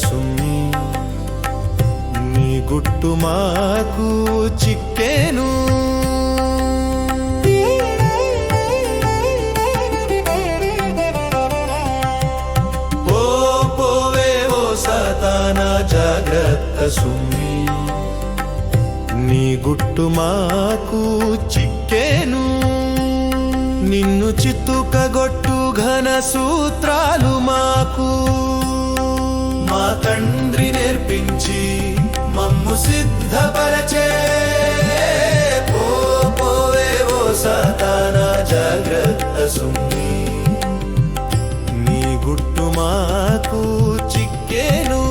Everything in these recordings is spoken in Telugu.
సుమ్మి నీ గుట్టు మాకు చిక్కేను జాగ్రత్త సుమ్మి నీ గుట్టు మాకు చిక్కేను నిన్ను చిత్తుకగొట్టు ఘన సూత్రాలు మాకు మా తండ్రి నేర్పించి మమ్ము సిద్ధపరచే పోవే ఓ సాతానా జాగ్రత్త సుమ్మి నీ గుట్టు మాకు చిక్కేను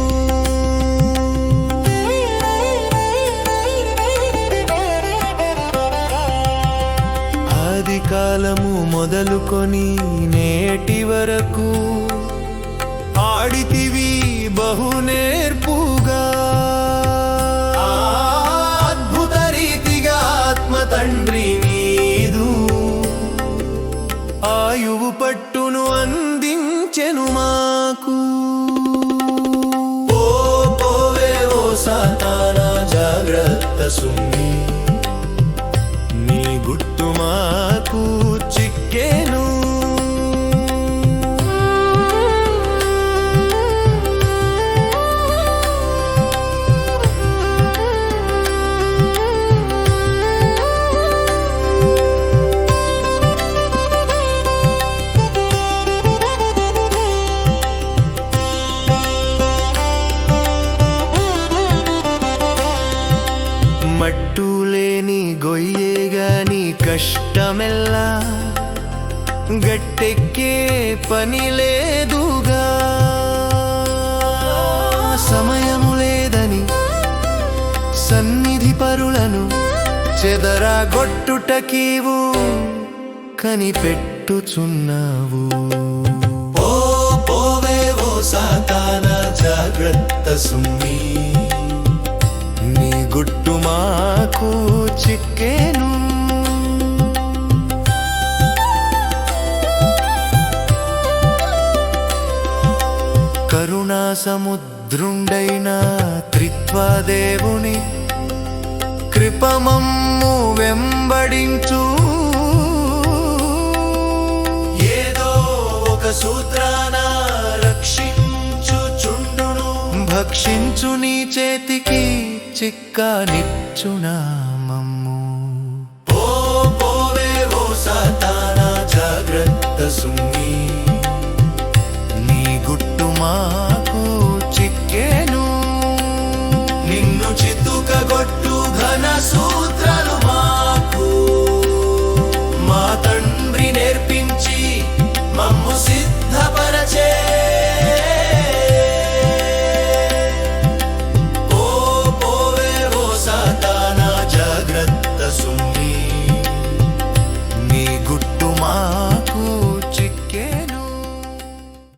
కాలము మొదలుకొని నేటి వరకు ఆడితివి బహు నేర్పుగా అద్భుత రీతిగా ఆత్మ తండ్రి నీదు ఆయువు పట్టును అందించెను మాకు పోవే ఓ సాతానా జాగ్రత్త సుమ్మి నీ గుట్టు మాకు చిక్కేను మట్టులేని గొయ్యేగాని కష్టమెల్లా గట్టెక్కే పని లేదుగా సమయము లేదని సన్నిధి పరులను చెదరాగొట్టుటకీవు కనిపెట్టుచున్నావు పోవే ఓ సాతానా జాగ్రత్త సుమ్మి నీ గుట్టు మాకు చిక్కేను కరుణా సముద్రుండైన త్రిత్వదేవుని కృపమమ్ము వెంబడించు ఏదో ఒక సూత్రాన రక్షించుచుండును భక్షించు నీ చేతికి చిక్కానిచ్చునా మమ్ము పోవే ఓ సాతానా జాగ్రత్త సుమ్మి నీ గుట్టు మా